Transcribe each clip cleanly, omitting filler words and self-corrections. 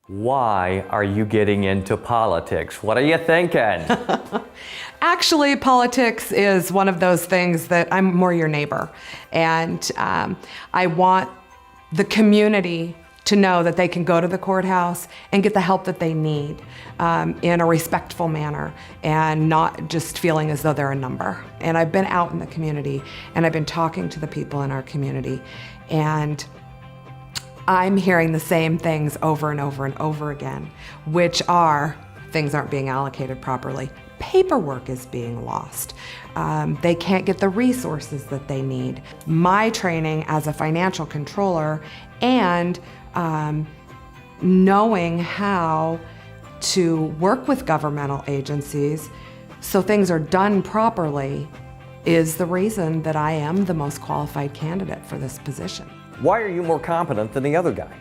Why are you getting into politics? What are you thinking? Actually, politics is one of those things that I'm more your neighbor. And I want the community to know that they can go to the courthouse and get the help that they need in a respectful manner and not just feeling as though they're a number. And I've been out in the community and I've been talking to the people in our community, and I'm hearing the same things over and over and over again, which are things aren't being allocated properly. Paperwork is being lost. They can't get the resources that they need. My training as a financial controller and knowing how to work with governmental agencies so things are done properly is the reason that I am the most qualified candidate for this position. Why are you more competent than the other guy?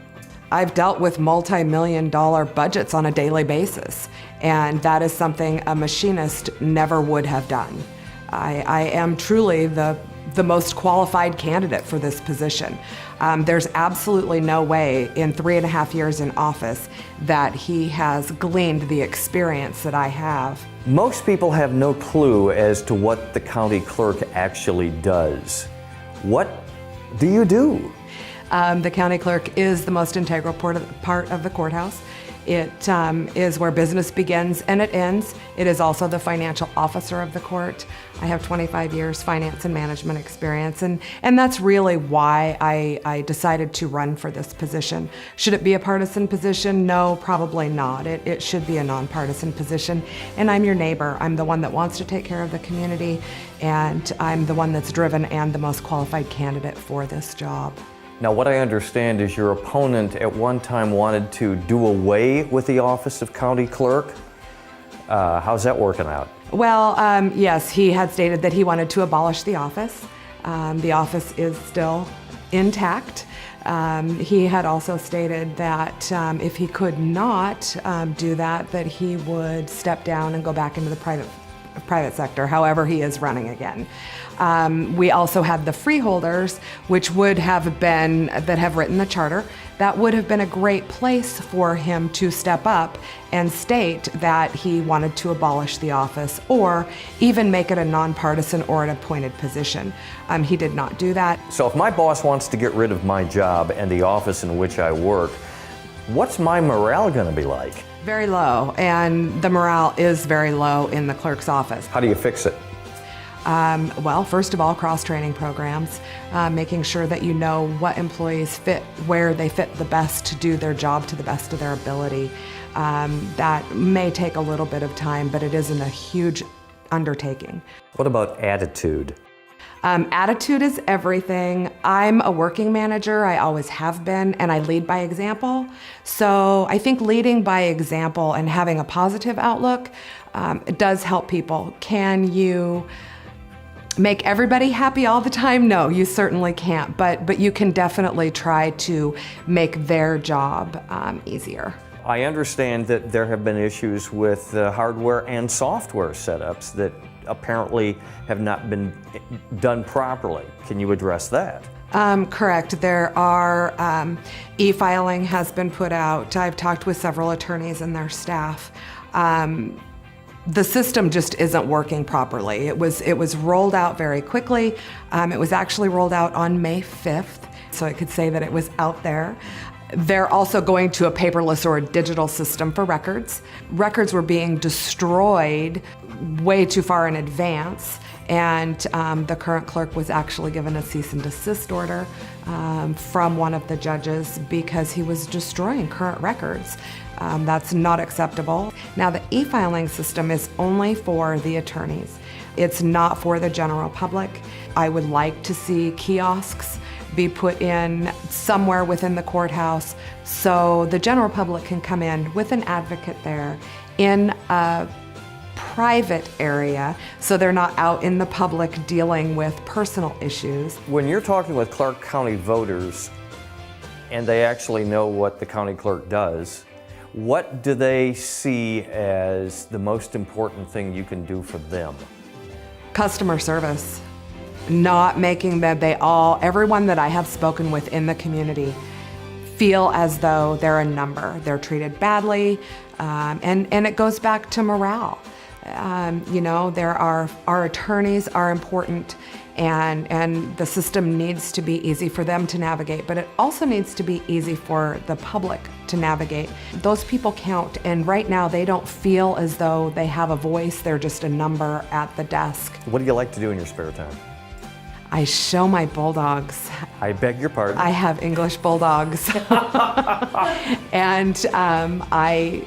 I've dealt with multi-million-dollar budgets on a daily basis, and that is something a machinist never would have done. I am truly the most qualified candidate for this position. There's absolutely no way in 3.5 years in office that he has gleaned the experience that I have. Most people have no clue as to what the county clerk actually does. What do you do? The county clerk is the most integral part of the courthouse. It is where business begins and it ends. It is also the financial officer of the court. I have 25 years finance and management experience, and that's really why I decided to run for this position. Should it be a partisan position? No, probably not. It should be a nonpartisan position, and I'm your neighbor. I'm the one that wants to take care of the community, and I'm the one that's driven and the most qualified candidate for this job. Now, what I understand is your opponent at one time wanted to do away with the office of county clerk. How's that working out? Well, yes, he had stated that he wanted to abolish the office. The office is still intact. He had also stated that if he could not do that, that he would step down and go back into the private sector. However, he is running again. We also have the freeholders, which would have been, that have written the charter. That would have been a great place for him to step up and state that he wanted to abolish the office or even make it a nonpartisan or an appointed position. He did not do that. So if my boss wants to get rid of my job and the office in which I work, what's my morale going to be like? Very low, and the morale is very low in the clerk's office. How do you fix it? Well, first of all, cross-training programs, making sure that you know what employees fit, where they fit the best to do their job to the best of their ability. That may take a little bit of time, but it isn't a huge undertaking. What about attitude? Attitude is everything. I'm a working manager, I always have been, and I lead by example. So I think leading by example and having a positive outlook, it does help people. Can you make everybody happy all the time? No, you certainly can't, but you can definitely try to make their job easier. I understand that there have been issues with hardware and software setups that apparently have not been done properly. Can you address that? Correct. There are, e-filing has been put out. I've talked with several attorneys and their staff. The system just isn't working properly. It was rolled out very quickly. It was actually rolled out on May 5th, so I could say that it was out there. They're also going to a paperless or a digital system for records. Records were being destroyed way too far in advance, and the current clerk was actually given a cease and desist order from one of the judges because he was destroying current records. That's not acceptable. Now, the e-filing system is only for the attorneys. It's not for the general public. I would like to see kiosks be put in somewhere within the courthouse so the general public can come in with an advocate there in a private area so they're not out in the public dealing with personal issues. When you're talking with Clark County voters and they actually know what the county clerk does, what do they see as the most important thing you can do for them? Customer service. Not making that everyone that I have spoken with in the community feel as though they're a number. They're treated badly, and it goes back to morale. Our attorneys are important, and the system needs to be easy for them to navigate, but it also needs to be easy for the public to navigate. Those people count, and right now they don't feel as though they have a voice. They're just a number at the desk. What do you like to do in your spare time? I show my bulldogs. I beg your pardon? I have English bulldogs. And I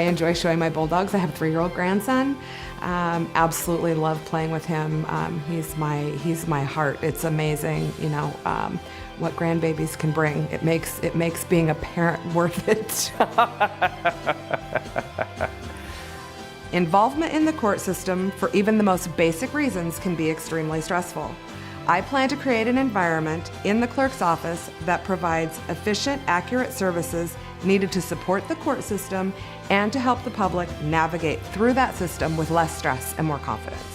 enjoy showing my bulldogs. I have a 3-year-old grandson. Absolutely love playing with him. He's my heart. It's amazing, what grandbabies can bring. It makes being a parent worth it. Involvement in the court system for even the most basic reasons can be extremely stressful. I plan to create an environment in the clerk's office that provides efficient, accurate services needed to support the court system and to help the public navigate through that system with less stress and more confidence.